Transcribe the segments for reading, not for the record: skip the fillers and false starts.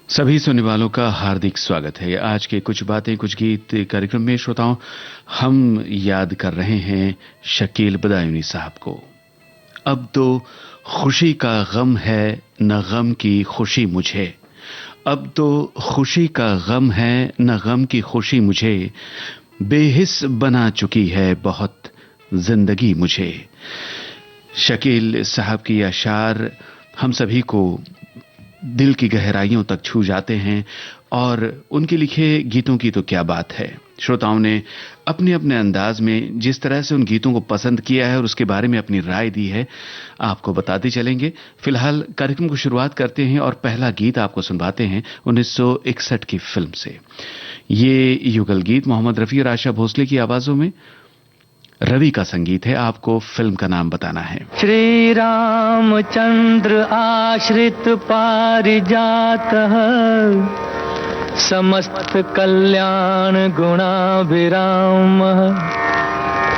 सभी सुनने वालों का हार्दिक स्वागत है। आज के कुछ बातें कुछ गीत कार्यक्रम में श्रोताओं हम याद कर रहे हैं शकील बदायूनी साहब को। अब तो खुशी का गम है न गम की खुशी मुझे, अब तो खुशी का गम है न गम की खुशी मुझे, बेहिस बना चुकी है बहुत जिंदगी मुझे। शकील साहब की अशार हम सभी को दिल की गहराइयों तक छू जाते हैं और उनके लिखे गीतों की तो क्या बात है। श्रोताओं ने अपने अपने अंदाज में जिस तरह से उन गीतों को पसंद किया है और उसके बारे में अपनी राय दी है, आपको बताते चलेंगे। फिलहाल कार्यक्रम को शुरुआत करते हैं और पहला गीत आपको सुनवाते हैं 1961 की फिल्म से। ये युगल गीत मोहम्मद रफी और आशा भोसले की आवाजों में, रवि का संगीत है। आपको फिल्म का नाम बताना है। श्री रामचंद्र आश्रित पारिजात समस्त कल्याण गुणाभिराम,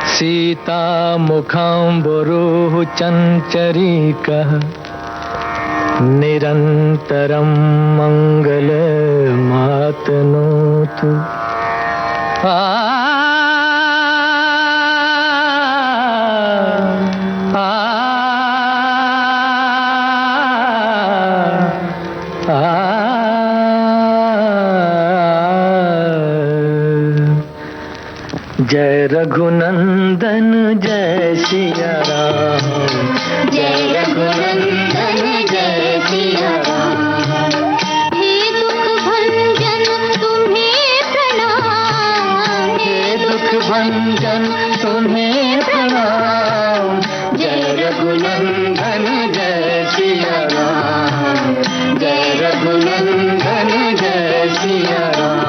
सीता मुखाम्बुरुह चंचरीकः, निरंतरं मंगल मातनोतु। जय रघुनंदन जय सिया राम, जय रघुनंदन जय सिया राम। हे दुख भंजन तुम्हें प्रणाम, हे दुख भंजन तुम्हें प्रणाम। जय रघुनंदन जय सिया राम, जय रघुनंदन जय सिया राम।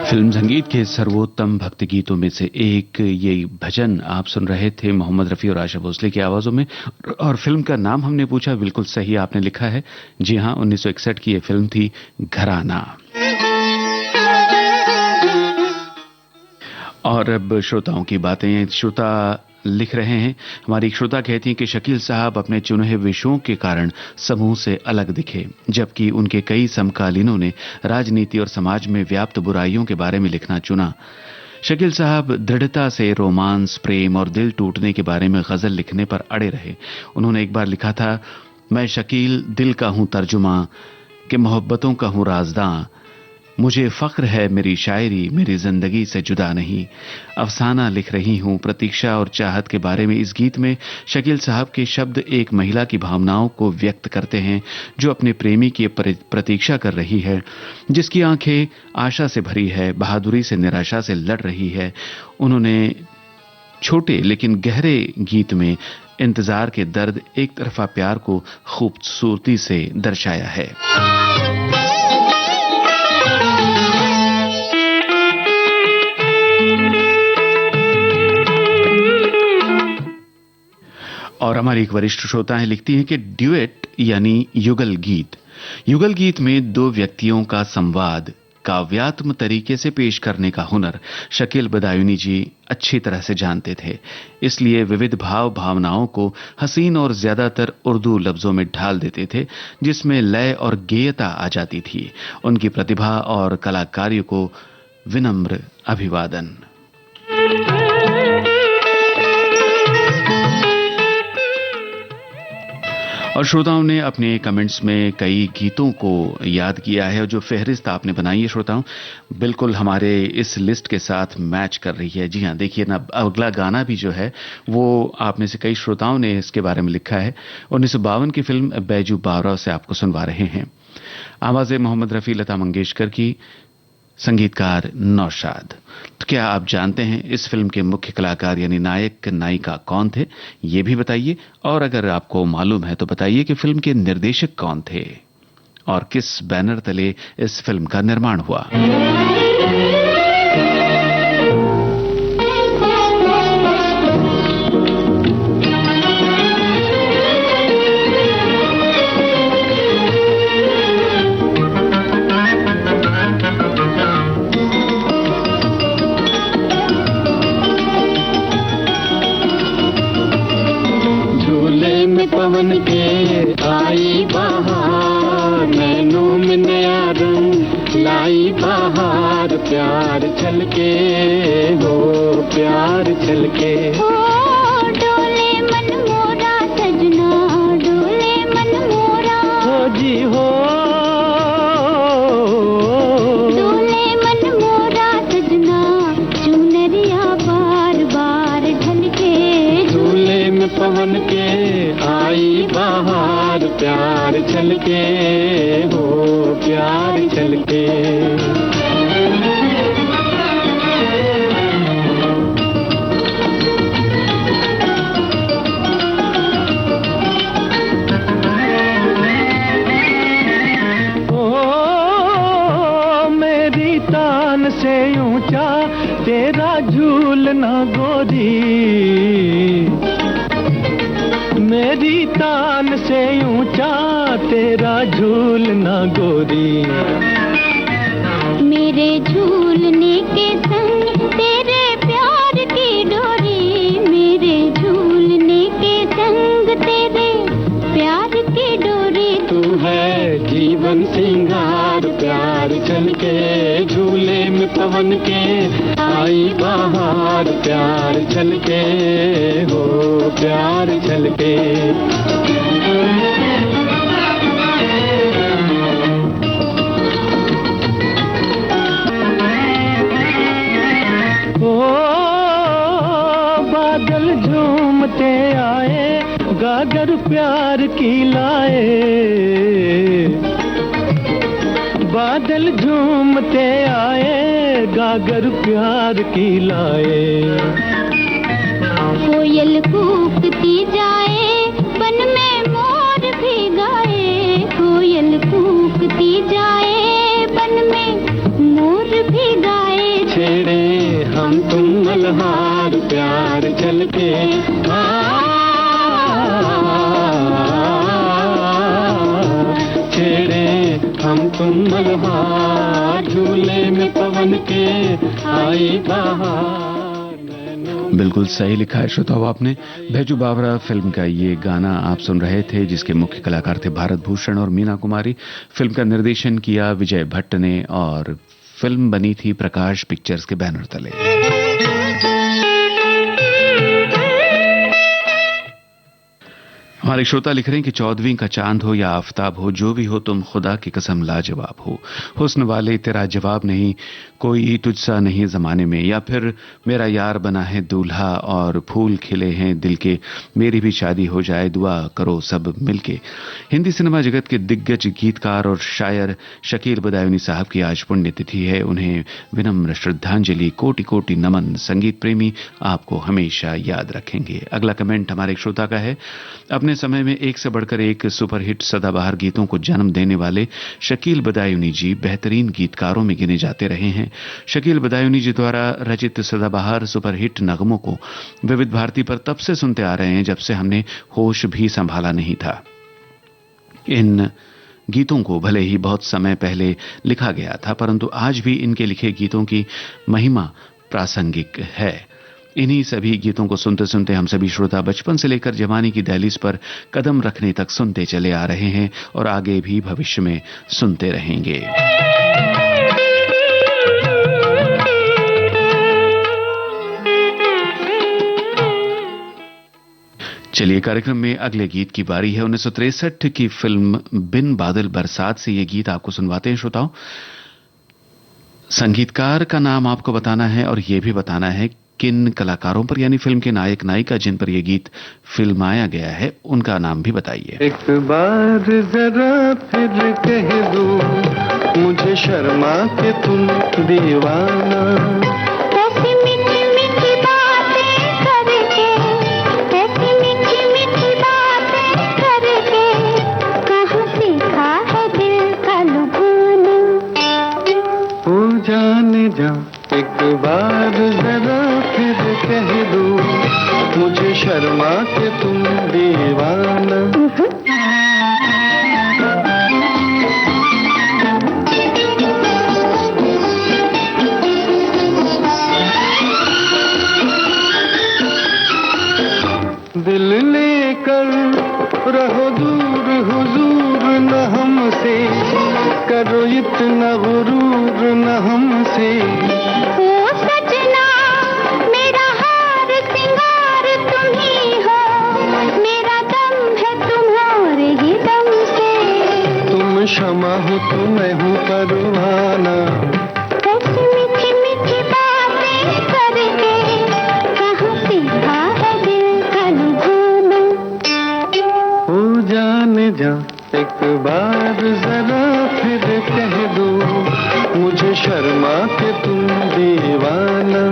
फिल्म संगीत के सर्वोत्तम भक्ति गीतों में से एक ये भजन आप सुन रहे थे मोहम्मद रफी और आशा भोसले की आवाजों में। और फिल्म का नाम हमने पूछा, बिल्कुल सही आपने लिखा है। जी हां, 1961 की ये फिल्म थी घराना। और अब श्रोताओं की बातें। श्रोता लिख रहे हैं, हमारी एक श्रोता कहती हैं कि शकील साहब अपने चुने हुए विषयों के कारण समूह से अलग दिखे, जबकि उनके कई समकालीनों ने राजनीति और समाज में व्याप्त बुराइयों के बारे में लिखना चुना। शकील साहब दृढ़ता से रोमांस, प्रेम और दिल टूटने के बारे में गजल लिखने पर अड़े रहे। उन्होंने एक बार लिखा था, मैं शकील दिल का हूं तर्जुमा, कि मोहब्बतों का हूं राजदां, मुझे फख्र है मेरी शायरी मेरी जिंदगी से जुदा नहीं। अफसाना लिख रही हूं प्रतीक्षा और चाहत के बारे में। इस गीत में शकील साहब के शब्द एक महिला की भावनाओं को व्यक्त करते हैं जो अपने प्रेमी की प्रतीक्षा कर रही है, जिसकी आंखें आशा से भरी है, बहादुरी से निराशा से लड़ रही है। उन्होंने छोटे लेकिन गहरे गीत में इंतजार के दर्द, एक तरफा प्यार को खूबसूरती से दर्शाया है। और हमारी एक वरिष्ठ श्रोता है, लिखती हैं कि ड्यूएट यानी युगल गीत में दो व्यक्तियों का संवाद काव्यात्म तरीके से पेश करने का हुनर शकील बदायूनी जी अच्छी तरह से जानते थे। इसलिए विविध भाव भावनाओं को हसीन और ज्यादातर उर्दू लफ्जों में ढाल देते थे, जिसमें लय और गेयता आ जाती थी। उनकी प्रतिभा और कलाकारी को विनम्र अभिवादन। और श्रोताओं ने अपने कमेंट्स में कई गीतों को याद किया है, और जो फहरिस्त आपने बनाई है श्रोताओं बिल्कुल हमारे इस लिस्ट के साथ मैच कर रही है। जी हाँ, देखिए ना, अगला गाना भी जो है वो आप में से कई श्रोताओं ने इसके बारे में लिखा है। 1952 की फिल्म बैजू बावरा से आपको सुनवा रहे हैं। आवाज़े मोहम्मद रफ़ी, लता मंगेशकर की, संगीतकार नौशाद। तो क्या आप जानते हैं इस फिल्म के मुख्य कलाकार यानी नायक नायिका कौन थे? ये भी बताइए, और अगर आपको मालूम है तो बताइए कि फिल्म के निर्देशक कौन थे और किस बैनर तले इस फिल्म का निर्माण हुआ। पवन के आई बहार, नैनों में नया रंग लाई बहार, प्यार छलके हो प्यार छलके। डोले मन मोरा सजना, डोले मन मोरा हो जी हो, डोले मन मोरा सजना, चुनरिया बार बार ढलके। झूले में पवन के आई बहार, प्यार छलके हो प्यार छलके। ओ मेरी तान से ऊंचा तेरा झूलना गोरी, मेरी तान से ऊंचा तेरा झूलना गोरी। मेरे झूलने के संग तेरे प्यार की डोरी, मेरे झूलने के संग तेरे प्यार की डोरी। तू है जीवन सिंगार, प्यार छलके झूले में पवन के आई बहार, प्यार छलके हो प्यार छलके। ओ बादल झूमते आए, गागर प्यार की लाए, बादल झूमते आए, गागर प्यार की लाए। कोयल कूकती जाए, बन में मोर भी गाए, कोयल कूकती जाए, बन में मोर भी गाए। छेड़े हम तुम मल्हार, प्यार छलके छेड़े हम तुम मल्हार, झूले में पवन के आई बहार। बिल्कुल सही लिखा है श्रोताओं आपने। बैजू बावरा फिल्म का ये गाना आप सुन रहे थे, जिसके मुख्य कलाकार थे भारत भूषण और मीना कुमारी। फिल्म का निर्देशन किया विजय भट्ट ने और फिल्म बनी थी प्रकाश पिक्चर्स के बैनर तले। हमारे श्रोता लिख रहे हैं कि 14वीं का चांद हो या आफताब हो, जो भी हो तुम खुदा की कसम लाजवाब हो। हुस्न वाले तेरा जवाब नहीं, कोई तुझसा नहीं जमाने में। या फिर मेरा यार बना है दूल्हा और फूल खिले हैं दिल के, मेरी भी शादी हो जाए दुआ करो सब मिलके। हिंदी सिनेमा जगत के दिग्गज गीतकार और शायर शकील बदायूनी साहब की आज पुण्यतिथि है। उन्हें विनम्र श्रद्धांजलि, कोटि कोटि नमन। संगीत प्रेमी आपको हमेशा याद रखेंगे। अगला कमेंट हमारे एक श्रोता का है। अपने समय में एक से बढ़कर एक सुपरहिट सदाबहार गीतों को जन्म देने वाले शकील बदायूनी जी बेहतरीन गीतकारों में गिने जाते रहे हैं। शकील बदायूनी जी द्वारा रचित सदाबहार सुपरहिट नगमों को विविध भारती पर तब से सुनते आ रहे हैं जब से हमने होश भी संभाला नहीं था। इन गीतों को भले ही बहुत समय पहले लिखा गया था, परंतु आज भी इनके लिखे गीतों की महिमा प्रासंगिक है। इन्हीं सभी गीतों को सुनते सुनते हम सभी श्रोता बचपन से लेकर जवानी की दहलीज पर कदम रखने तक सुनते चले आ रहे हैं और आगे भी भविष्य में सुनते रहेंगे। चलिए, कार्यक्रम में अगले गीत की बारी है। 1963 की फिल्म बिन बादल बरसात से ये गीत आपको सुनवाते हैं श्रोताओं। संगीतकार का नाम आपको बताना है और यह भी बताना है किन कलाकारों पर, यानी फिल्म के नायक नायिका जिन पर यह गीत फिल्माया गया है, उनका नाम भी बताइए। एक बार जरा फिर कह दो मुझे शर्मा के तुम दीवाना। ऐसी मीठी मीठी बातें करके, ऐसी मीठी मीठी बातें करके, कहाँ सीखा है दिल का लुभाना। ओ जाने जा एक बार जरा फिर कह दो मुझे शर्मा के तुम दीवाना। दिल लेकर रहो दूर हुजूर न हमसे, करो इतना गुरूर न हमसे। ओ सजना मेरा हार सिंगार तुम ही हो, मेरा दम है तुम्हारे ही दम से। तुम शमा हो तो मैं हूँ परवाना। ऐसी मीठी मीठी बातें करके, कहाँ सीखा है दिल का लुभाना। हो जाने जा एक बार जरा फिर कह दो मुझे शर्मा के तुम दीवाना।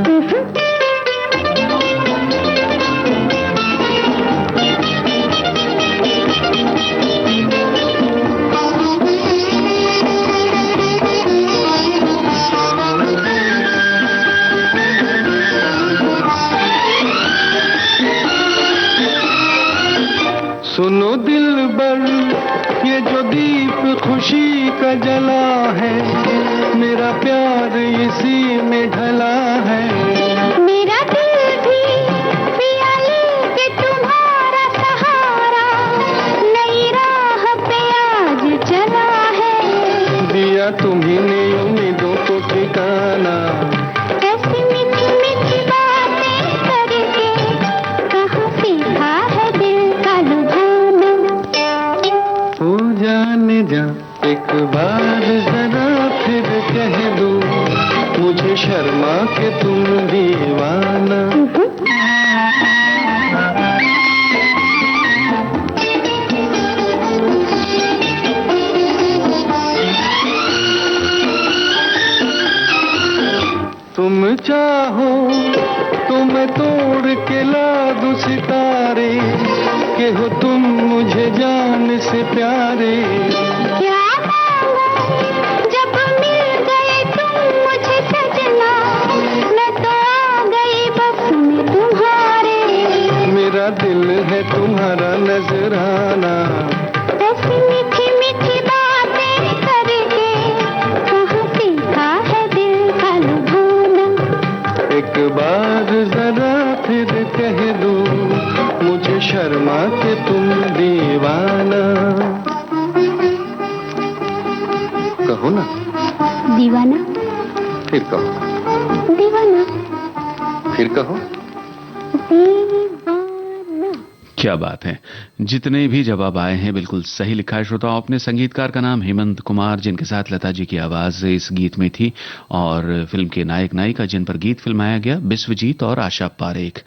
सुनो दिलबर ये जो दीप खुशी का जला है, मेरा प्यार इसी में ढला है। मेरा दिल भी पिया लेके तुम्हारा सहारा, नई राह पे आज चला है। दिया तुम्ही ने उम्मीदों को ठिकाना। ऐसी मीठी मीठी बातें करके, कहाँ सीखा है दिल का लुभाना। हो जाने जा एक बार जरा फिर कह दो मुझे शर्मा के तुम दीवाना। तुम चाहो तो मैं तोड़ के ला दूं सितारे, के हो तुम मुझे जान से प्यारे। क्या मांगो जब मिल गए तुम मुझे सजना, मैं तो आ गई बस में तुम्हारे। मेरा दिल है तुम्हारा नजराना। ऐसी मीठी मीठी बातें करके, कहाँ सीखा है दिल का लुभाना। एक बार जरा फिर कह दो मुझे शर्मा के तुम दीवाना। कहो ना दीवाना, फिर कहो दीवाना, फिर कहो। दीवाना। क्या बात है, जितने भी जवाब आए हैं बिल्कुल सही लिखा है श्रोताओं। अपने संगीतकार का नाम हेमंत कुमार, जिनके साथ लता जी की आवाज इस गीत में थी, और फिल्म के नायक नायिका जिन पर गीत फिल्माया गया, विश्वजीत और आशा पारेख।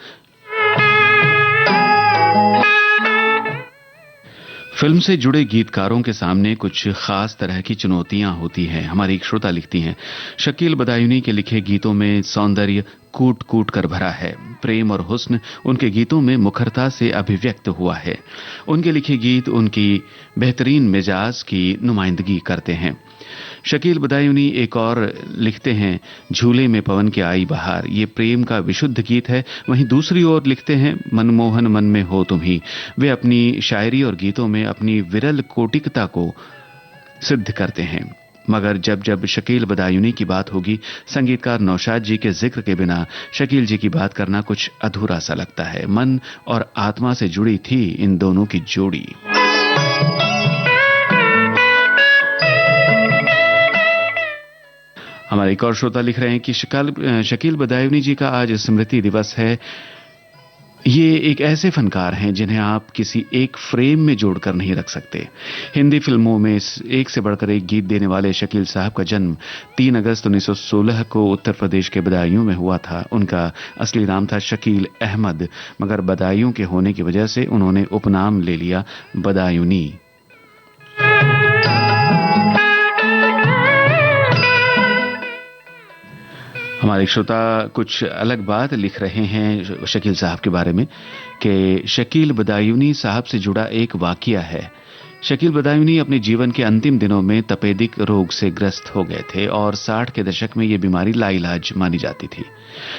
फिल्म से जुड़े गीतकारों के सामने कुछ खास तरह की चुनौतियां होती हैं। हमारी एक श्रोता लिखती हैं, शकील बदायूनी के लिखे गीतों में सौंदर्य कूट कूट कर भरा है। प्रेम और हुस्न उनके गीतों में मुखरता से अभिव्यक्त हुआ है। उनके लिखे गीत उनकी बेहतरीन मिजाज की नुमाइंदगी करते हैं। शकील बदायूनी एक और लिखते हैं, झूले में पवन के आई बहार, ये प्रेम का विशुद्ध गीत है। वहीं दूसरी ओर लिखते हैं, मनमोहन मन में हो तुम ही। वे अपनी शायरी और गीतों में अपनी विरल कोटिकता को सिद्ध करते हैं। मगर जब जब शकील बदायूनी की बात होगी, संगीतकार नौशाद जी के जिक्र के बिना शकील जी की बात करना कुछ अधूरा सा लगता है। मन और आत्मा से जुड़ी थी इन दोनों की जोड़ी। हमारे एक और श्रोता लिख रहे हैं कि शकील बदायूनी जी का आज स्मृति दिवस है। ये एक ऐसे फनकार हैं जिन्हें आप किसी एक फ्रेम में जोड़कर नहीं रख सकते। हिंदी फिल्मों में एक से बढ़कर एक गीत देने वाले शकील साहब का जन्म 3 अगस्त 1916 को उत्तर प्रदेश के बदायूं में हुआ था। उनका असली नाम था शकील अहमद, मगर बदायूं के होने की वजह से उन्होंने उपनाम ले लिया बदायूनी। हमारे श्रोता कुछ अलग बात लिख रहे हैं शकील साहब के बारे में कि शकील बदायूनी साहब से जुड़ा एक वाकया है। शकील बदायूनी अपने जीवन के अंतिम दिनों में तपेदिक रोग से ग्रस्त हो गए थे और 60 के दशक में यह बीमारी लाइलाज मानी जाती थी।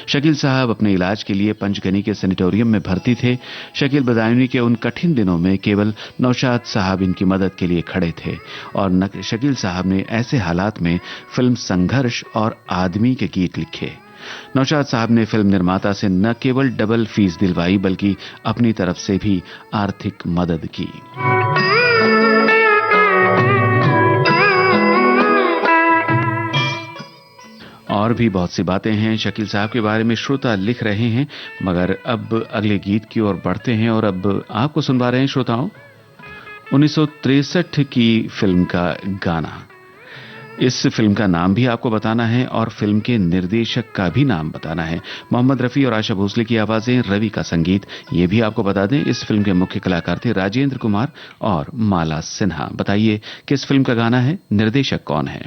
शकील साहब अपने इलाज के लिए पंचगनी के सैनिटोरियम में भर्ती थे। शकील बदायूनी के उन कठिन दिनों में केवल नौशाद साहब इनकी मदद के लिए खड़े थे और शकील साहब ने ऐसे हालात में फिल्म संघर्ष और आदमी के गीत लिखे। नौशाद साहब ने फिल्म निर्माता से न केवल डबल फीस दिलवाई बल्कि अपनी तरफ से भी आर्थिक मदद की। और भी बहुत सी बातें हैं शकील साहब के बारे में श्रोता लिख रहे हैं, मगर अब अगले गीत की ओर बढ़ते हैं और अब आपको सुनवा रहे हैं श्रोताओं 1963 की फिल्म का गाना। इस फिल्म का नाम भी आपको बताना है और फिल्म के निर्देशक का भी नाम बताना है। मोहम्मद रफी और आशा भोसले की आवाजें, रवि का संगीत। ये भी आपको बता दें, इस फिल्म के मुख्य कलाकार थे राजेंद्र कुमार और माला सिन्हा। बताइए किस फिल्म का गाना है, निर्देशक कौन है?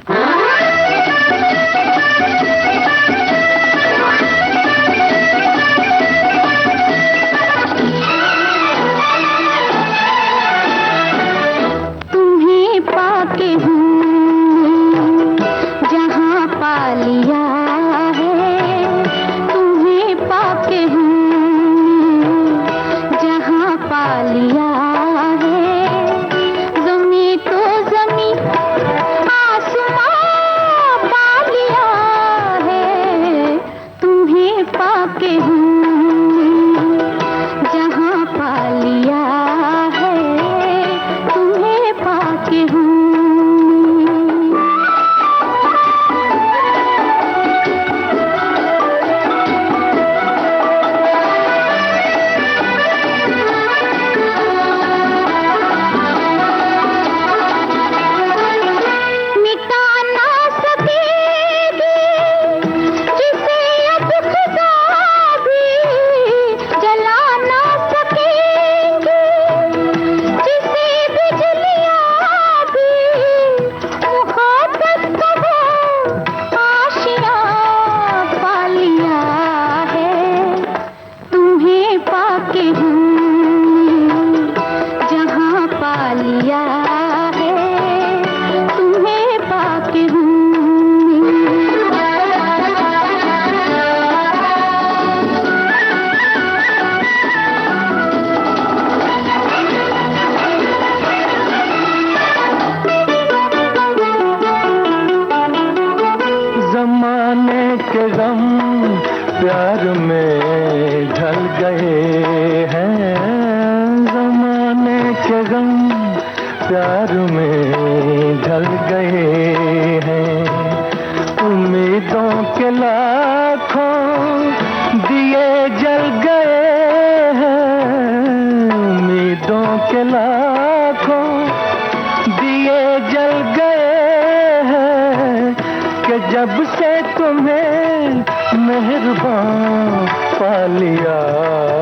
जब से तुम्हें मेहरबान पा लिया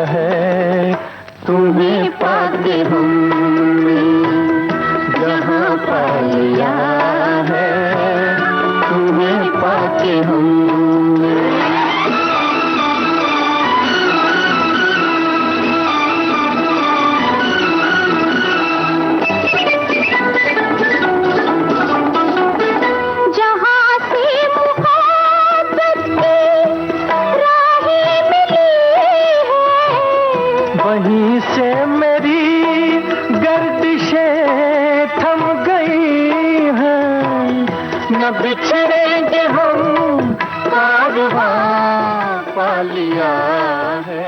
है, तुम्हें पाके हमने जहाँ पा लिया है, तुम्हें पाके हमने। वहीं से मेरी गर्दिशें थम गई हैं, न बिछड़ेंगे हम, कारवां पा लिया है।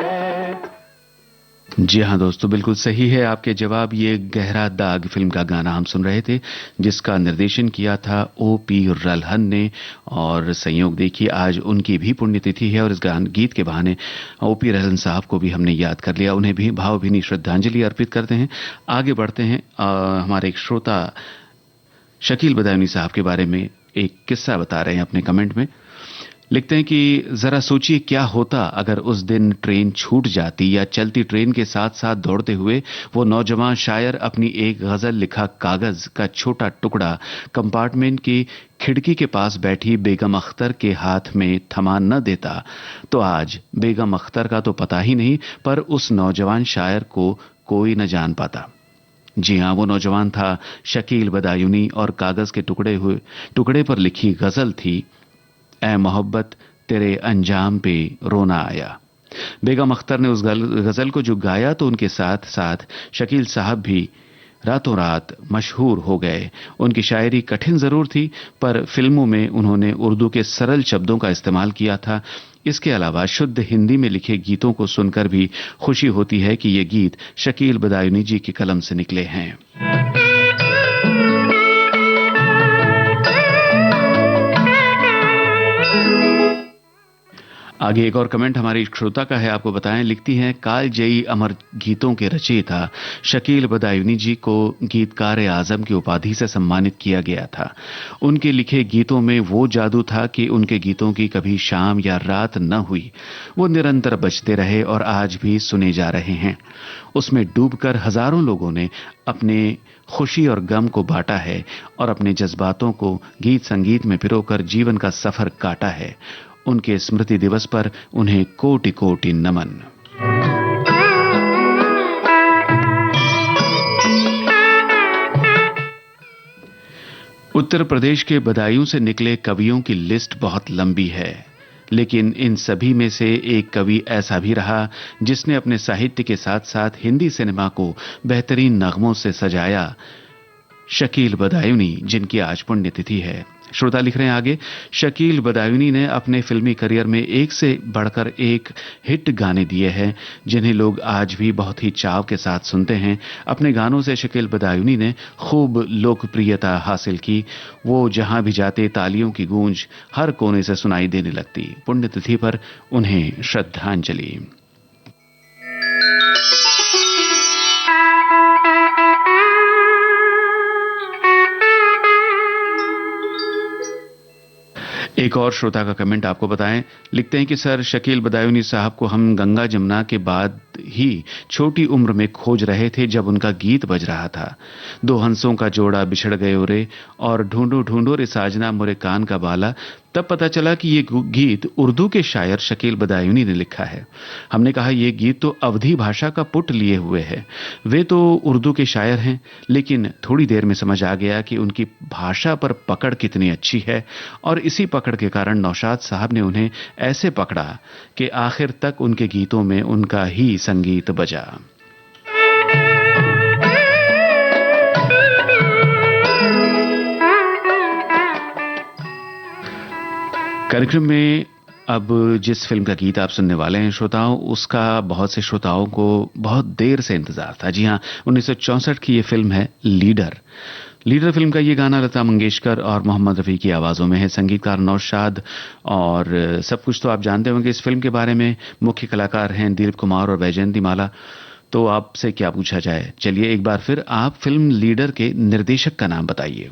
जी हाँ दोस्तों, बिल्कुल सही है आपके जवाब। ये गहरा दाग फिल्म का गाना हम सुन रहे थे, जिसका निर्देशन किया था O.P. रल्हन ने, और संयोग देखिए आज उनकी भी पुण्यतिथि है और इस गीत के बहाने O.P. रल्हन साहब को भी हमने याद कर लिया, उन्हें भी भावभीनी श्रद्धांजलि अर्पित करते हैं। आगे बढ़ते हैं। हमारे एक श्रोता शकील बदायूनी साहब के बारे में एक किस्सा बता रहे हैं अपने कमेंट में। लिखते हैं कि जरा सोचिए क्या होता अगर उस दिन ट्रेन छूट जाती या चलती ट्रेन के साथ साथ दौड़ते हुए वो नौजवान शायर अपनी एक गजल लिखा कागज का छोटा टुकड़ा कंपार्टमेंट की खिड़की के पास बैठी बेगम अख्तर के हाथ में थमा न देता, तो आज बेगम अख्तर का तो पता ही नहीं, पर उस नौजवान शायर को कोई न जान पाता। जी हां, वो नौजवान था शकील बदायूनी और कागज के टुकड़े पर लिखी गजल थी, ऐ मोहब्बत तेरे अंजाम पे रोना आया। बेगम अख्तर ने उस गजल को जो गाया तो उनके साथ साथ शकील साहब भी रातों रात मशहूर हो गए। उनकी शायरी कठिन जरूर थी, पर फिल्मों में उन्होंने उर्दू के सरल शब्दों का इस्तेमाल किया था। इसके अलावा शुद्ध हिंदी में लिखे गीतों को सुनकर भी खुशी होती है कि ये गीत शकील बदायूनी जी की कलम से निकले हैं। आगे एक और कमेंट हमारी श्रोता का है, आपको बताएं। लिखती हैं, कालजयी अमर गीतों के रचयिता शकील बदायूनी जी को गीतकार आजम की उपाधि से सम्मानित किया गया था। उनके लिखे गीतों में वो जादू था कि उनके गीतों की कभी शाम या रात न हुई, वो निरंतर बजते रहे और आज भी सुने जा रहे हैं। उसमें डूबकर हजारों लोगों ने अपने खुशी और गम को बांटा है और अपने जज्बातों को गीत संगीत में पिरोकर जीवन का सफर काटा है। उनके स्मृति दिवस पर उन्हें कोटि कोटि नमन। उत्तर प्रदेश के बदायूं से निकले कवियों की लिस्ट बहुत लंबी है, लेकिन इन सभी में से एक कवि ऐसा भी रहा जिसने अपने साहित्य के साथ साथ हिंदी सिनेमा को बेहतरीन नगमों से सजाया, शकील बदायूनी, जिनकी आज पुण्यतिथि है। श्रोता लिख रहे हैं आगे, शकील बदायूनी ने अपने फिल्मी करियर में एक से बढ़कर एक हिट गाने दिए हैं, जिन्हें लोग आज भी बहुत ही चाव के साथ सुनते हैं। अपने गानों से शकील बदायूनी ने खूब लोकप्रियता हासिल की। वो जहां भी जाते तालियों की गूंज हर कोने से सुनाई देने लगती। पुण्यतिथि पर उन्हें श्रद्धांजलि। एक और श्रोता का कमेंट आपको बताएं। लिखते हैं कि सर, शकील बदायूनी साहब को हम गंगा जमुना के बाद ही छोटी उम्र में खोज रहे थे, जब उनका गीत बज रहा था, दो हंसों का जोड़ा बिछड़ गए रे और ढूंढो ढूंढो रे साजना मोरे कान का बाला। तब पता चला कि ये गीत उर्दू के शायर शकील बदायूनी ने लिखा है। हमने कहा ये गीत तो अवधी भाषा का पुट लिए हुए है, वे तो उर्दू के शायर हैं। लेकिन थोड़ी देर में समझ आ गया कि उनकी भाषा पर पकड़ कितनी अच्छी है, और इसी पकड़ के कारण नौशाद साहब ने उन्हें ऐसे पकड़ा कि आखिर तक उनके गीतों में उनका ही संगीत बजा। कार्यक्रम में अब जिस फिल्म का गीत आप सुनने वाले हैं श्रोताओं, उसका बहुत से श्रोताओं को बहुत देर से इंतजार था। जी हां, 1964 की ये फिल्म है लीडर। लीडर फिल्म का ये गाना लता मंगेशकर और मोहम्मद रफ़ी की आवाज़ों में है, संगीतकार नौशाद, और सब कुछ तो आप जानते होंगे इस फिल्म के बारे में। मुख्य कलाकार हैं दिलीप कुमार और वैजयंती माला। तो आपसे क्या पूछा जाए, चलिए एक बार फिर आप फिल्म लीडर के निर्देशक का नाम बताइए।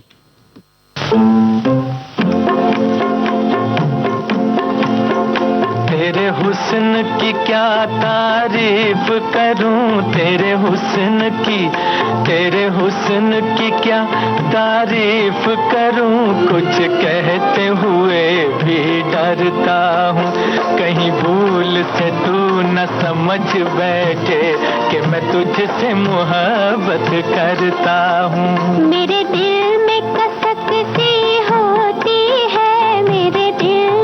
हुस्न की क्या तारीफ करूं, तेरे हुस्न की क्या तारीफ करूं। कुछ कहते हुए भी डरता हूँ, कहीं भूल से तू न समझ बैठे कि मैं तुझसे मोहब्बत करता हूँ। मेरे दिल में कसक सी होती है, मेरे दिल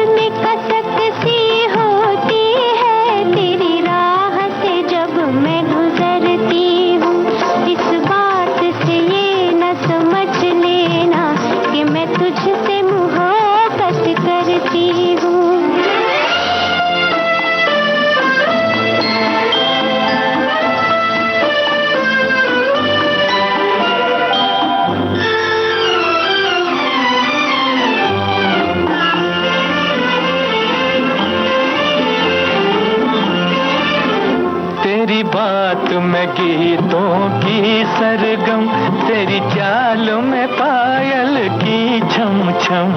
में कसक सी होती है, तेरी राह से जब मैं गुजरती हूँ। इस बात से ये न समझ लेना कि मैं तुझसे मोहब्बत करती हूँ। तेरी बात में गीतों की सरगम, तेरी चाल में पायल की छम छम।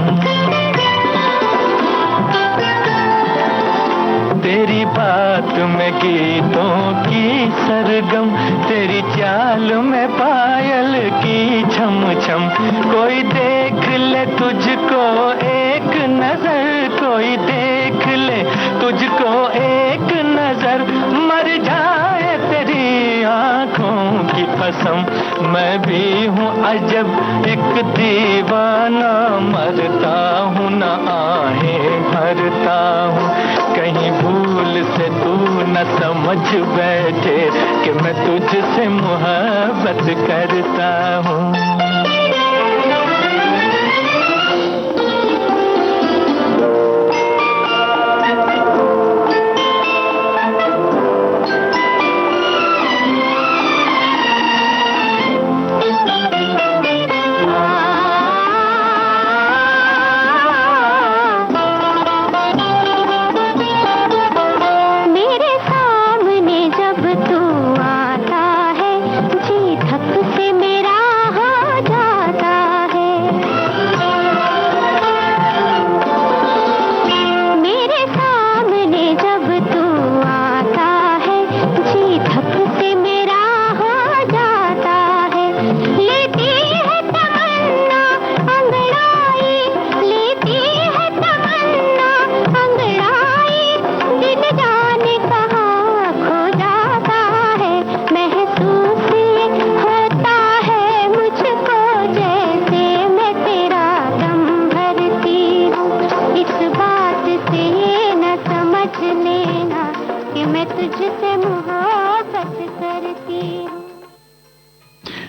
तेरी बात में गीतों की सरगम, तेरी चाल में पायल की छम छम। कोई देख ले तुझको एक नजर, कोई देख ले तुझको एक नजर, मर जाए तेरी आंखों की कसम। मैं भी हूँ अजब एक दीवाना, मरता हूँ न आहें भरता हूँ, कहीं भूल से तू न समझ बैठे कि मैं तुझसे मोहब्बत करता हूँ।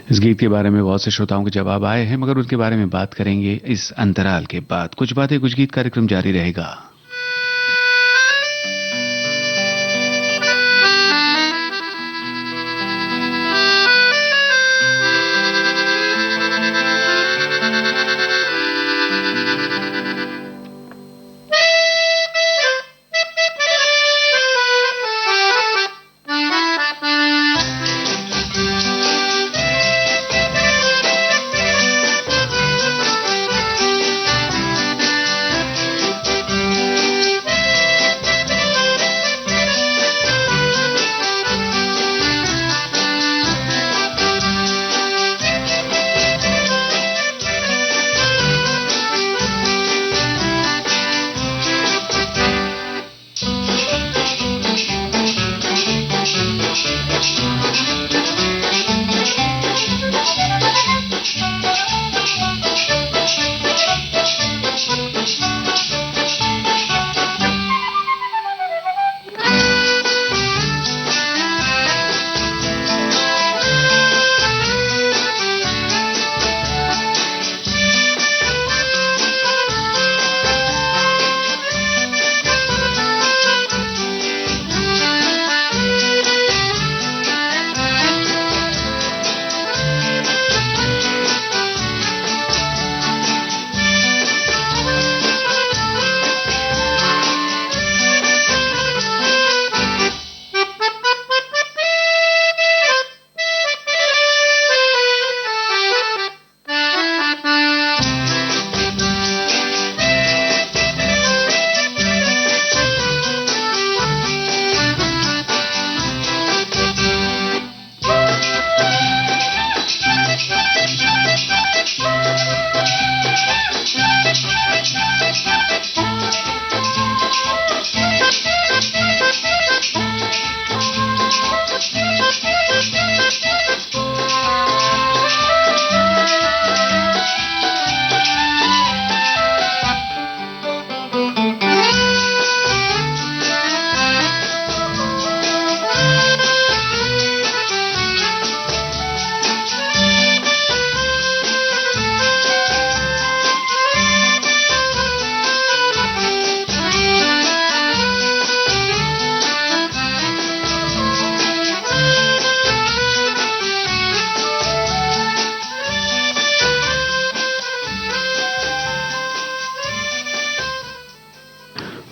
इस गीत के बारे में बहुत से श्रोताओं के जवाब आए हैं, मगर उनके बारे में बात करेंगे इस अंतराल के बाद। कुछ बातें कुछ गीत कार्यक्रम जारी रहेगा।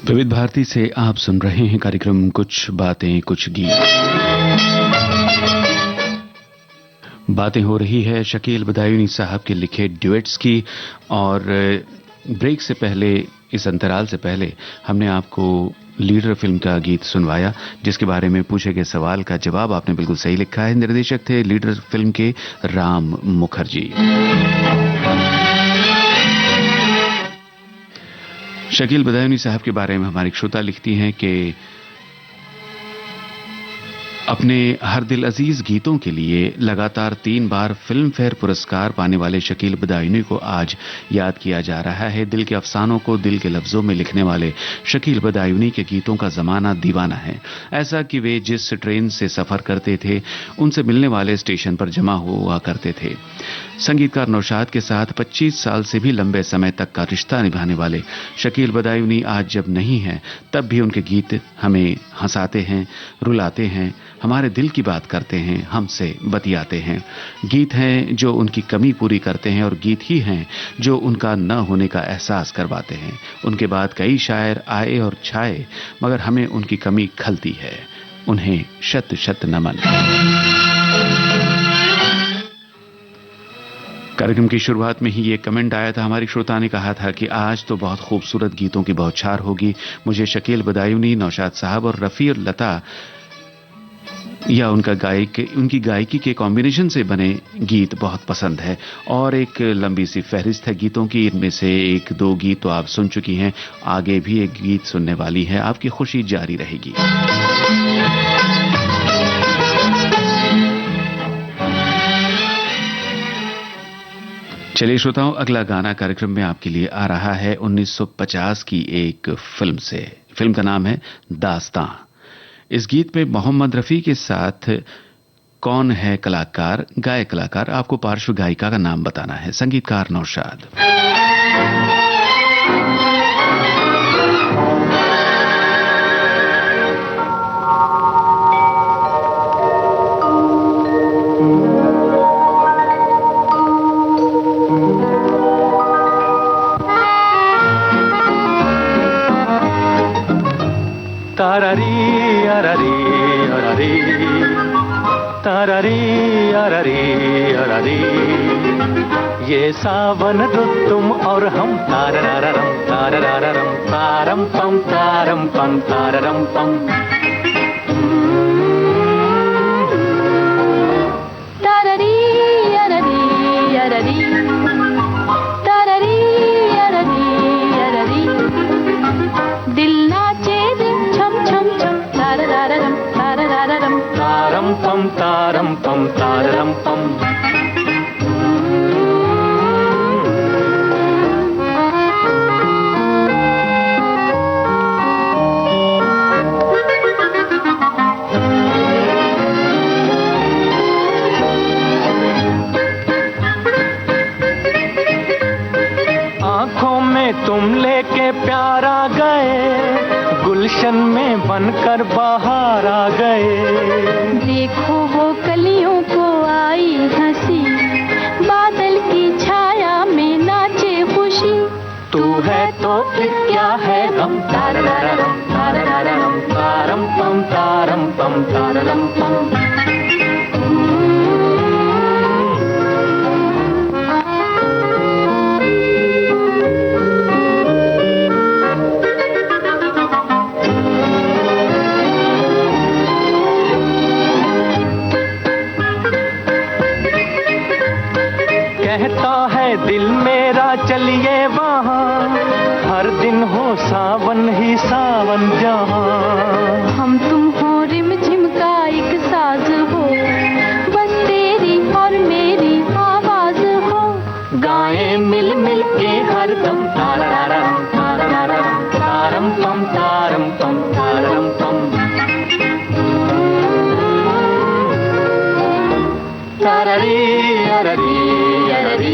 विविध भारती से आप सुन रहे हैं कार्यक्रम कुछ बातें कुछ गीत। बातें हो रही है शकील बदायूनी साहब के लिखे ड्यूएट्स की। और ब्रेक से पहले, इस अंतराल से पहले, हमने आपको लीडर फिल्म का गीत सुनवाया, जिसके बारे में पूछे गए सवाल का जवाब आपने बिल्कुल सही लिखा है। निर्देशक थे लीडर फिल्म के राम मुखर्जी। शकील बदायूनी साहब के बारे में हमारी श्रोता लिखती हैं कि अपने हर दिल अजीज गीतों के लिए लगातार 3 बार फिल्म फेयर पुरस्कार पाने वाले शकील बदायूनी को आज याद किया जा रहा है। दिल के अफसानों को दिल के लफ्जों में लिखने वाले शकील बदायूनी के गीतों का जमाना दीवाना है। ऐसा कि वे जिस ट्रेन से सफर करते थे, उनसे मिलने वाले स्टेशन पर जमा हुआ करते थे। संगीतकार नौशाद के साथ 25 साल से भी लंबे समय तक का रिश्ता निभाने वाले शकील बदायूनी आज जब नहीं हैं, तब भी उनके गीत हमें हंसाते हैं, रुलाते हैं, हमारे दिल की बात करते हैं, हमसे बतियाते हैं। गीत हैं जो उनकी कमी पूरी करते हैं और गीत ही हैं जो उनका न होने का एहसास करवाते हैं। उनके बाद कई शायर आए और छाए, मगर हमें उनकी कमी खलती है। उन्हें शत शत नमन। कार्यक्रम की शुरुआत में ही ये कमेंट आया था। हमारी श्रोता ने कहा था कि आज तो बहुत खूबसूरत गीतों की बौछार होगी। मुझे शकील बदायूनी, नौशाद साहब और रफ़ी और लता या उनकी गायकी के कॉम्बिनेशन से बने गीत बहुत पसंद है। और एक लंबी सी फहरिस्त है गीतों की। इनमें से 1-2 गीत तो आप सुन चुकी हैं, आगे भी एक गीत सुनने वाली है। आपकी खुशी जारी रहेगी। चलिए श्रोताओं, अगला गाना कार्यक्रम में आपके लिए आ रहा है 1950 की एक फिल्म से। फिल्म का नाम है दास्तां। इस गीत में मोहम्मद रफी के साथ कौन है कलाकार, गायक कलाकार, आपको पार्श्व गायिका का नाम बताना है। संगीतकार नौशाद। तारारी अरारी अरारी तारारी अरारी अरारी, ये सावन रुत तुम और हम, तारारारम तारारारम तारम पम तारम पम। तारारी अरारी अरारी तारारी अरारी अरारी, दिल नाचे तारम पम तारम पम। आंखों में तुम लेके प्यार आ गए, गुलशन में बनकर बाहर आ गए। देखो वो कलियों को आई हंसी, बादल की छाया में नाचे खुशी। तू है तो फिर क्या है गम, तारारारम तारारारम तारम पम तारम पम। दिल मेरा चलिए वहाँ, हर दिन हो सावन ही सावन जहाँ। हम तुम हो रिम झिम का एक साज हो, बस तेरी और मेरी आवाज हो। गाएं मिल मिल के हर दम, तारारारम तारारारम तारम पम तारम पम। तारारी अरारी अरारी।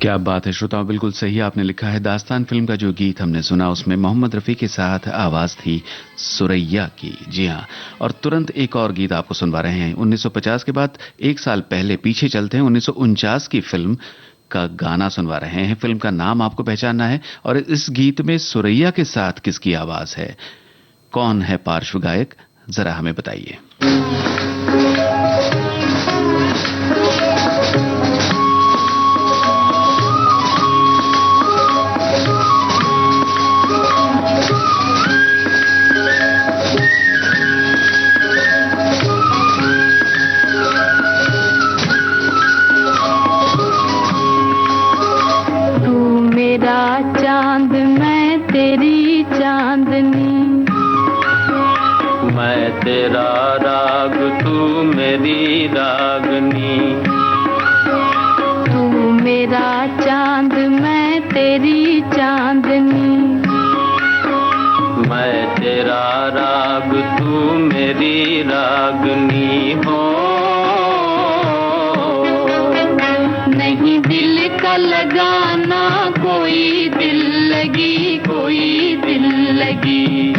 क्या बात है श्रोताओं, बिल्कुल सही आपने लिखा है। दास्तान फिल्म का जो गीत हमने सुना उसमें मोहम्मद रफ़ी के साथ आवाज थी सुरैया की। जी हाँ, और तुरंत एक और गीत आपको सुनवा रहे हैं। 1950 के बाद एक साल पहले पीछे चलते हैं, 1949 की फिल्म का गाना सुनवा रहे हैं। फिल्म का नाम आपको पहचानना है और इस गीत में सुरैया के साथ किसकी आवाज है, कौन है पार्श्व गायक, जरा हमें बताइए। चांद मैं तेरी चांदनी, मैं तेरा राग तू मेरी रागनी, तू मेरा चांद मैं तेरी चांदनी, मैं तेरा राग तू मेरी रागनी हो। नहीं दिल का लगाना कोई दिल लगी, कोई दिल लगी,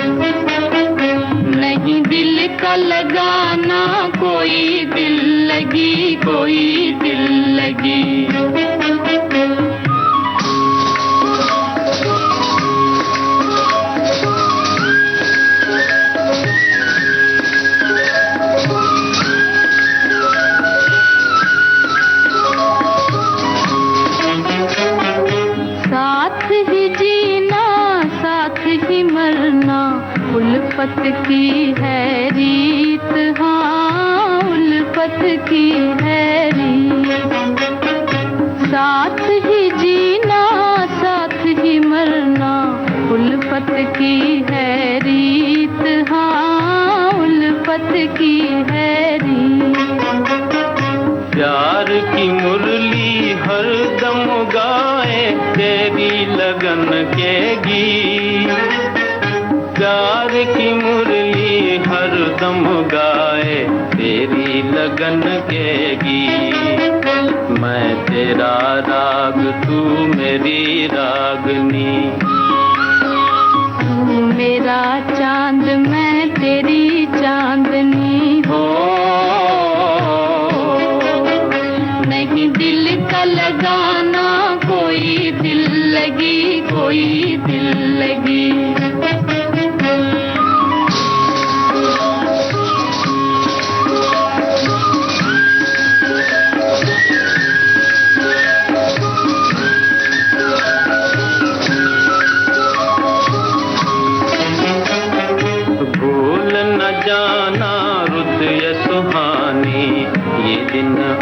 नहीं दिल का लगाना कोई दिल लगी, कोई दिल लगी। उल्फत की है रीत, हाँ उल्फत की है रीत, साथ ही जीना साथ ही मरना उल्फत की है रीत, हाँ उल्फत की है रीत। प्यार की मुरली हर दम गाए तेरी लगन के गीत, प्यार की मुरली हर दम गाए तेरी लगन के गीत, मैं तेरा राग तू मेरी रागनी, तू मेरा चांद मैं तेरी चांदनी हो। नहीं दिल का लगाना कोई दिल लगी, कोई दिल लगी।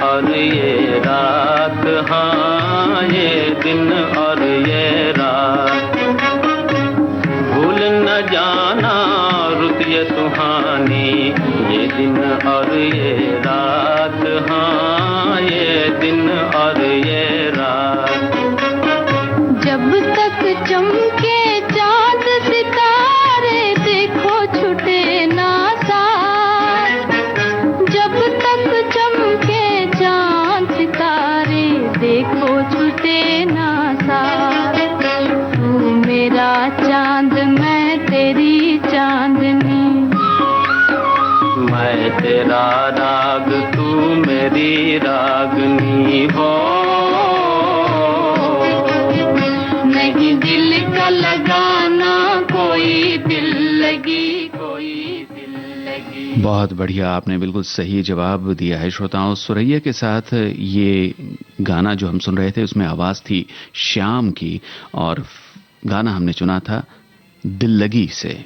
और ये रात, हाँ ये दिन और ये रात, भूल न जाना रुत ये सुहानी, ये दिन और ये रात, हाँ ये दिन और ये रात। जब तक चमके चांद सितारे देखो छूटे ना साथ, जब तक चमके चांद सितारे देखो छूटे ना साथ, तू मेरा चांद मैं तेरी चांदनी, मैं तेरा राग तू मेरी रागनी हो। नहीं दिल का लगाना कोई दिल लगी, कोई दिल लगी। बहुत बढ़िया, आपने बिल्कुल सही जवाब दिया है श्रोताओं। सुरैया के साथ ये गाना जो हम सुन रहे थे उसमें आवाज थी श्याम की और गाना हमने चुना था दिल लगी से।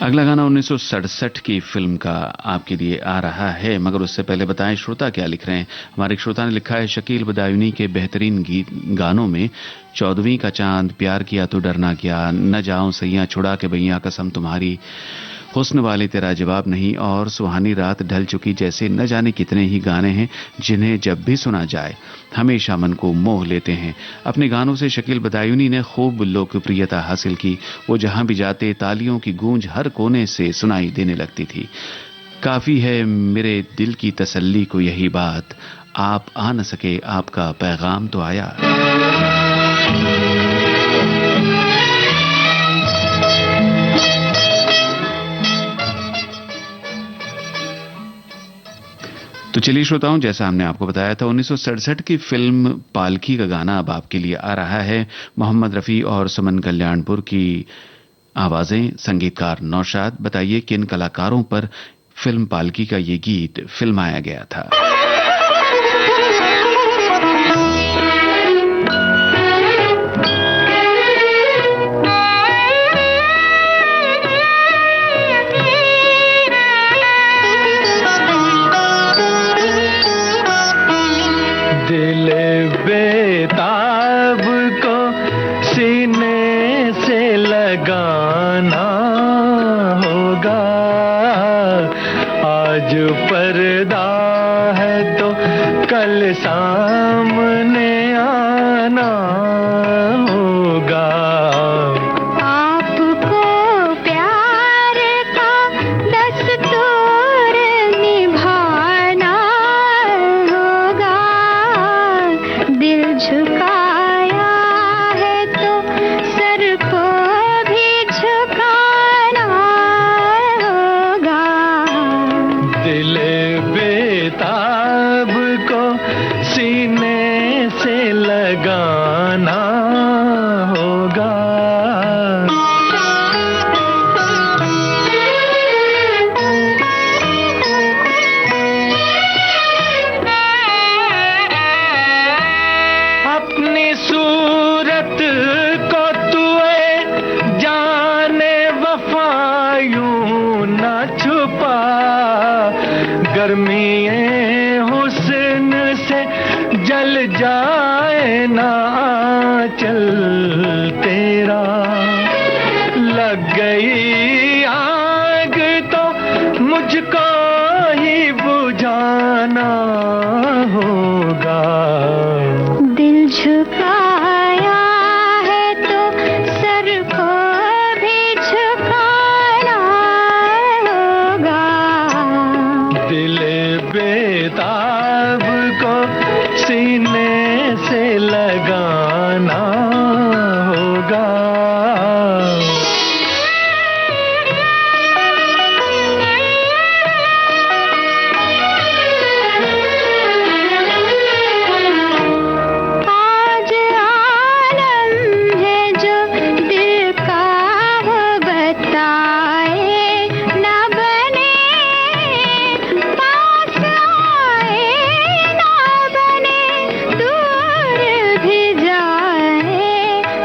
अगला गाना 1967 की फिल्म का आपके लिए आ रहा है, मगर उससे पहले बताएं श्रोता क्या लिख रहे हैं। हमारे श्रोता ने लिखा है शकील बदायूनी के बेहतरीन गीत गानों में 14वीं का चांद, प्यार किया तो डरना क्या, न जाऊं सैया छुड़ा के भैया, कसम तुम्हारी, हुस्न वाले तेरा जवाब नहीं और सुहानी रात ढल चुकी जैसे न जाने कितने ही गाने हैं जिन्हें जब भी सुना जाए हमेशा मन को मोह लेते हैं। अपने गानों से शकील बदायूनी ने खूब लोकप्रियता हासिल की। वो जहां भी जाते तालियों की गूंज हर कोने से सुनाई देने लगती थी। काफी है मेरे दिल की तसल्ली को यही बात, आप आ न सके आपका पैगाम तो आया। तो चलिए श्रोताओं, जैसा हमने आपको बताया था 1967 की फिल्म पालकी का गाना अब आपके लिए आ रहा है। मोहम्मद रफी और सुमन कल्याणपुर की आवाजें, संगीतकार नौशाद। बताइए किन कलाकारों पर फिल्म पालकी का ये गीत फिल्माया गया था। दिल बेताब को सीने से लगाना होगा, आज पर्दा है तो कल सामने आना होगा। आपको प्यार का दस्तूर निभाना होगा, दिल झुकाया है तो सर को भी झुकाना होगा। दिल बेताब को सीने से लगाना होगा। अपनी सूरत को तुए जाने वफा यूं न छुपा, गर्मी हुस्न से जल जाए ना आंचल तेरा। लग गई आग तो मुझको ही बुझाना होगा। दिल झुकाया है तो सर को भी झुकाना होगा। दिल बेताब को सीने से लगाना होगा। आज आलम है जो दिल का वो बताए, न बने पास आए, न बने दूर भी जाए,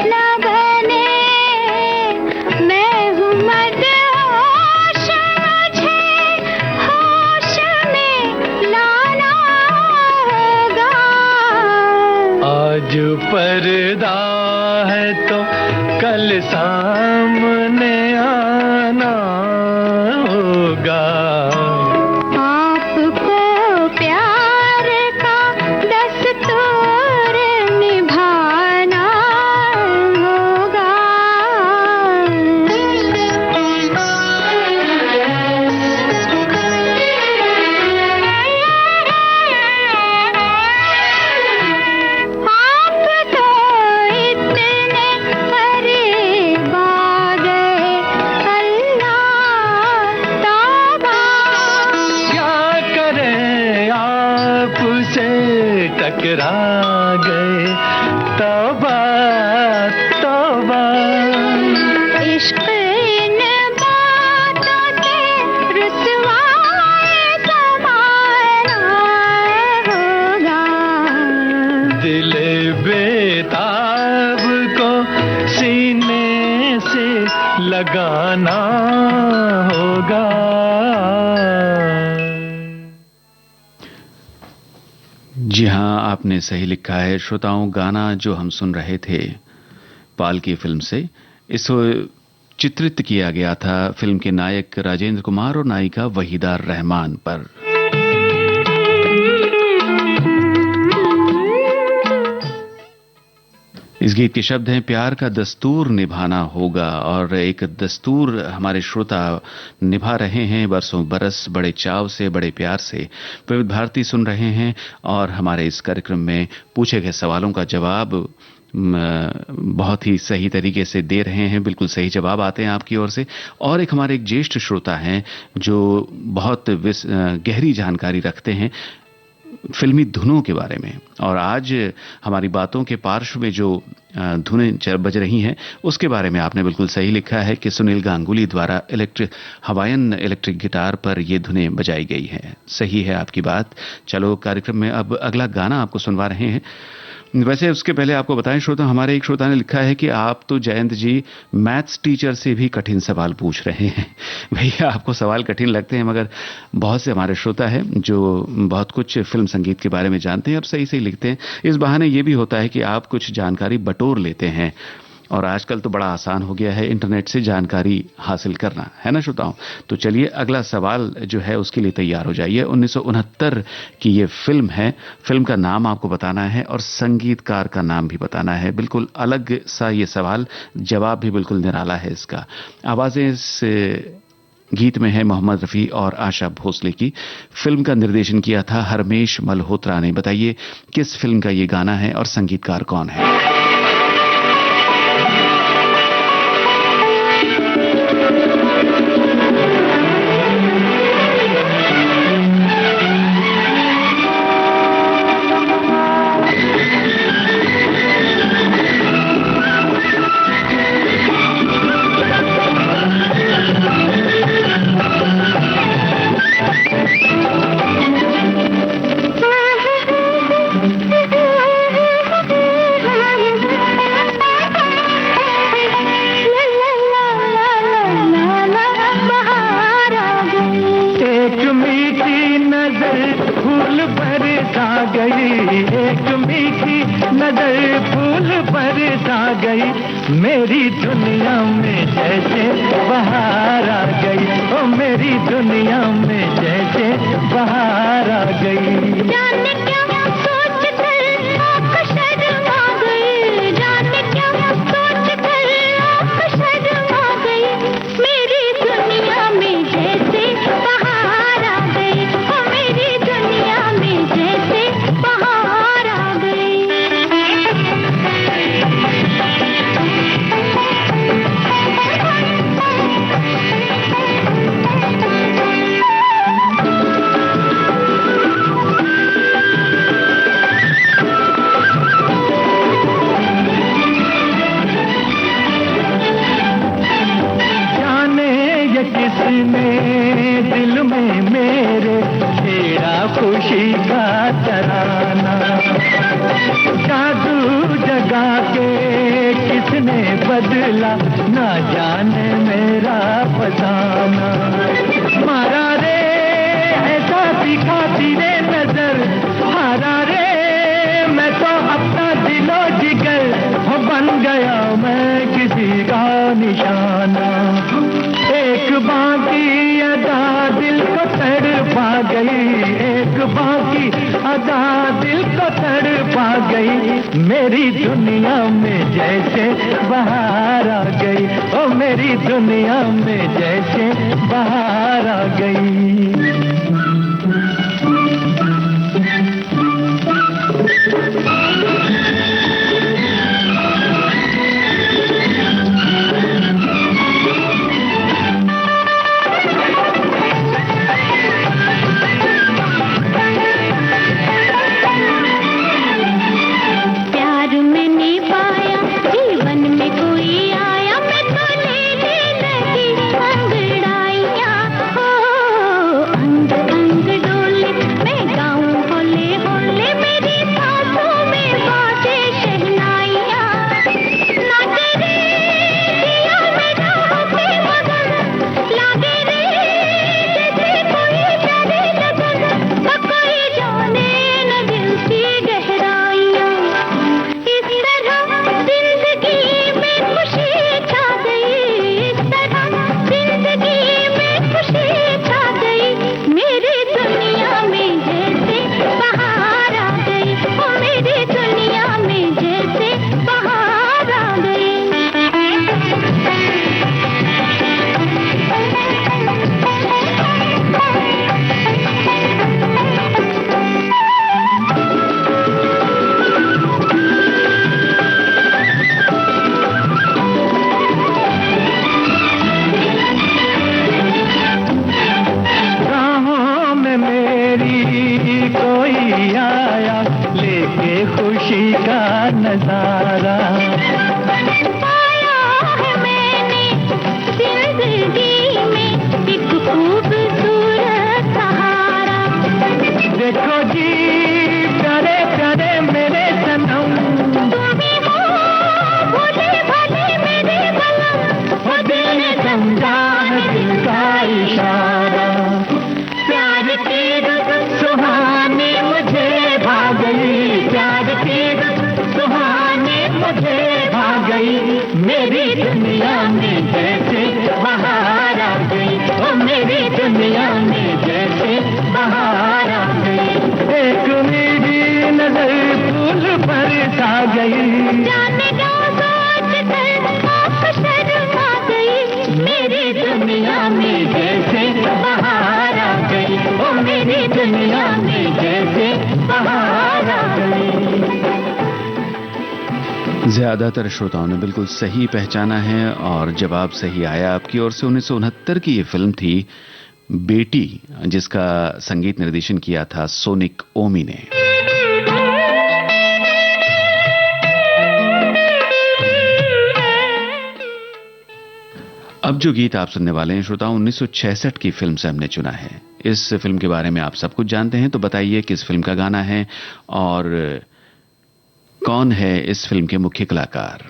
न बने मैं हूँ मदहोश, मुझे होश में लाना होगा। आज पर्दा है तो कल सामने आना होगा। आपको प्यार का दस्तूर निभाना होगा। आप तो इतने करीब आ गए, अल्लाह तौबा। क्या करें आपसे टकरा गए, तौबा तौबा। इश्क इन बातों से रुसवाए ज़माना होगा। दिल बेताब को सीने से लगाना होगा। जी हाँ, आपने सही लिखा है श्रोताओं। गाना जो हम सुन रहे थे पालकी फिल्म से, इसको चित्रित किया गया था फिल्म के नायक राजेंद्र कुमार और नायिका वहीदा रहमान पर। इस गीत के शब्द हैं, प्यार का दस्तूर निभाना होगा। और एक दस्तूर हमारे श्रोता निभा रहे हैं बरसों बरस, बड़े चाव से, बड़े प्यार से विविध भारती सुन रहे हैं और हमारे इस कार्यक्रम में पूछे गए सवालों का जवाब बहुत ही सही तरीके से दे रहे हैं। बिल्कुल सही जवाब आते हैं आपकी ओर से। और एक हमारे एक ज्येष्ठ श्रोता हैं जो बहुत गहरी जानकारी रखते हैं फिल्मी धुनों के बारे में। और आज हमारी बातों के पार्श्व में जो धुनें बज रही हैं उसके बारे में आपने बिल्कुल सही लिखा है कि सुनील गांगुली द्वारा हवायन इलेक्ट्रिक गिटार पर ये धुनें बजाई गई हैं। सही है आपकी बात। चलो कार्यक्रम में अब अगला गाना आपको सुनवा रहे हैं। वैसे उसके पहले आपको बताएं श्रोता, हमारे एक श्रोता ने लिखा है कि आप तो जयंत जी मैथ्स टीचर से भी कठिन सवाल पूछ रहे हैं। भैया आपको सवाल कठिन लगते हैं, मगर बहुत से हमारे श्रोता हैं जो बहुत कुछ फिल्म संगीत के बारे में जानते हैं और सही सही लिखते हैं। इस बहाने ये भी होता है कि आप कुछ जानकारी बटोर लेते हैं। और आजकल तो बड़ा आसान हो गया है इंटरनेट से जानकारी हासिल करना, है ना श्रोताओं। तो चलिए अगला सवाल जो है उसके लिए तैयार हो जाइए। 1969 की ये फिल्म है। फिल्म का नाम आपको बताना है और संगीतकार का नाम भी बताना है। बिल्कुल अलग सा ये सवाल, जवाब भी बिल्कुल निराला है इसका। आवाजें इस गीत में है मोहम्मद रफी और आशा भोसले की। फिल्म का निर्देशन किया था हरमेश मल्होत्रा ने। बताइए किस फिल्म का ये गाना है और संगीतकार कौन है। मेरी दुनिया में जैसे बहार आ गई, ओ मेरी दुनिया में जैसे बहार आ गई। जाने क्या सोच कर आपको शर्म आ गई, जाने क्या सोच कर आपको शर्म आ गई। मेरी दुनिया में जैसे बहार आ गई, ओ मेरी दुनिया में जैसे बहार आ गई। किसने दिल में मेरे छेड़ा खुशी का तराना, जादू जगा के किसने बदला ना जाने मेरा फसाना। मारा रे ऐसा दिखा तेरे नजर, हारा रे मैं तो अपना दिलो जिगर बन गया मैं किसी का निशाना। एक बाकी अदा दिल को तड़पा गई, एक बाकी अदा दिल को तड़पा गई। मेरी दुनिया में जैसे बहार आ गई, ओ मेरी दुनिया में जैसे बहार आ गई। का नजारा। पाया है मैंने जिंदगी में एक खूबसूरत सहारा। देखो जी प्यारे प्यारे मेरे सनम, तुम ही हो भोले भाले मेरे बलम। वो दिल ने समझा है दिल का इशारा। प्यार की रुत सुहानी मुझे भा गई, प्यार की रुत सुहानी मुझे भा गई। मेरी दुनिया में जैसे बहार आ गई, ओ मेरी दुनिया में जैसे बहार आ गई। एक मेरी नजर फूल पर छा गई, जाने क्या सोच कर आप शर्मा गई। मेरी दुनिया में जैसे बहार आ गई, ओ मेरी दुनिया में जैसे बहार आ गई। ज्यादातर श्रोताओं ने बिल्कुल सही पहचाना है और जवाब सही आया आपकी ओर से। 1969 की ये फिल्म थी बेटी, जिसका संगीत निर्देशन किया था सोनिक ओमी ने। अब जो गीत आप सुनने वाले हैं श्रोताओं, 1966 की फिल्म से हमने चुना है। इस फिल्म के बारे में आप सब कुछ जानते हैं, तो बताइए किस फिल्म का गाना है और कौन है इस फिल्म के मुख्य कलाकार।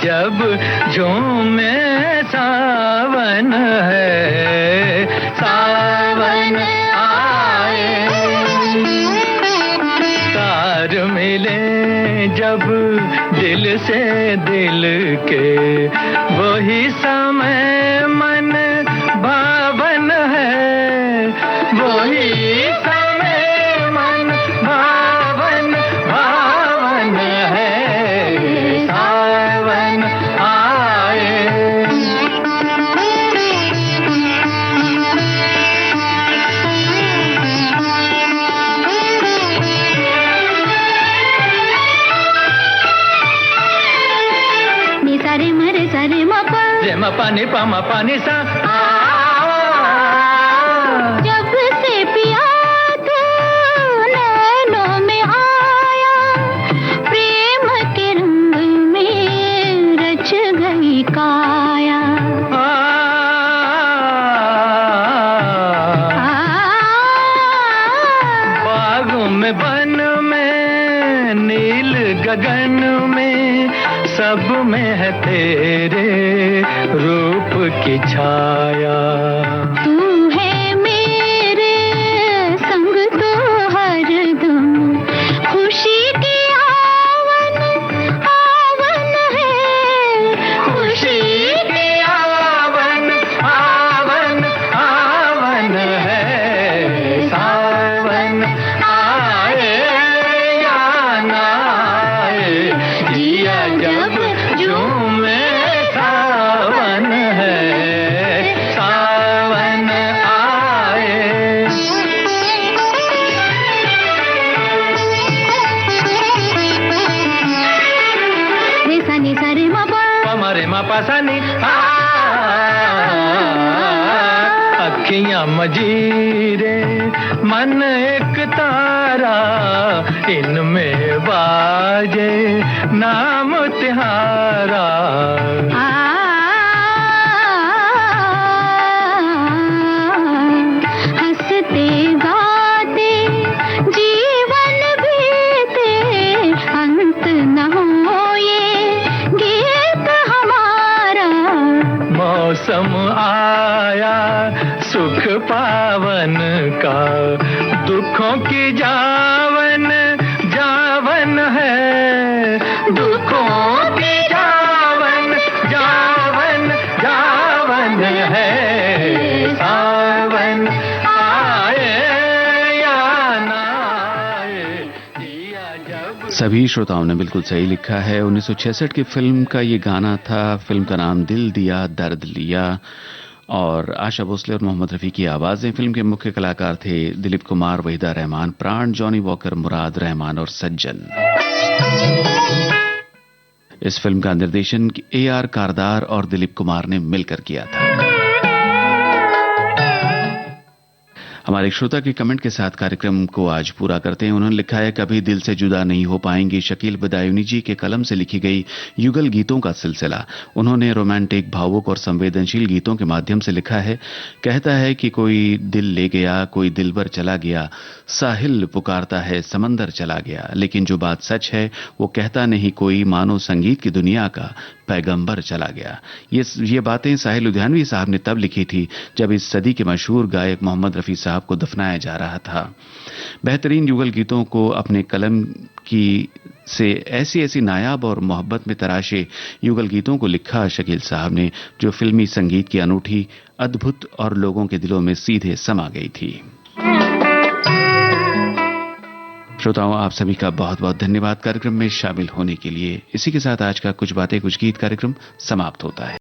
जब झूमे सावन है, सावन आए। तार मिले जब दिल से दिल के, वही समय मन भावन है, वही समय मन भावन भावन है। सावन आए, नि सारे मरे सारे मपा रे मपा नि पा मपा नि सा। जब से पिया तू नैनों में आया, प्रेम के रंग में रच गई काया। बागों में बन में नील गगन में, सब में है तेरे रूप की छाया। तू है मेरे संग तो हरदम, खुशी की आवन आवन है, खुशी की आवन आवन आवन है। सावन आए या ना आए, जिया जब झूमे सावन है, सावन आए। रे सा नि सा रे मा पा, पमरे मा पा सा नि। अखियां मजीरे मन एक तारा, इनमें बाजे नाम तिहारा। हंसते गाते जीवन बीते, अंत न हो ये गीत हमारा। मौसम आया सुख पावन का, दुखों की जावन जावन है, सभी श्रोताओं ने बिल्कुल सही लिखा है। 1966 की फिल्म का ये गाना था। फिल्म का नाम दिल दिया दर्द लिया और आशा भोसले और मोहम्मद रफ़ी की आवाज़ें। फिल्म के मुख्य कलाकार थे दिलीप कुमार, वहीदा रहमान, प्राण, जॉनी वॉकर, मुराद रहमान और सज्जन। इस फिल्म का निर्देशन AR कारदार और दिलीप कुमार ने मिलकर किया था। हमारे श्रोता के कमेंट के साथ कार्यक्रम को आज पूरा करते हैं। उन्होंने लिखा है, कभी दिल से जुदा नहीं हो पाएंगे शकील बदायूनी जी के कलम से लिखी गई युगल गीतों का सिलसिला। उन्होंने रोमांटिक, भावुक और संवेदनशील गीतों के माध्यम से लिखा है। कहता है कि कोई दिल ले गया, कोई दिलबर चला गया, साहिल पुकारता है समंदर चला गया, लेकिन जो बात सच है वो कहता नहीं कोई, मानो संगीत की दुनिया का पैगंबर चला गया। ये बातें साहिल लुधियानवी साहब ने तब लिखी थी जब इस सदी के मशहूर गायक मोहम्मद रफ़ी साहब को दफनाया जा रहा था। बेहतरीन युगल गीतों को अपने कलम की से ऐसी नायाब और मोहब्बत में तराशे युगल गीतों को लिखा शकील साहब ने, जो फिल्मी संगीत की अनूठी, अद्भुत और लोगों के दिलों में सीधे समा गई थी। श्रोताओं, आप सभी का बहुत बहुत धन्यवाद कार्यक्रम में शामिल होने के लिए। इसी के साथ आज का कुछ बातें कुछ गीत कार्यक्रम समाप्त होता है।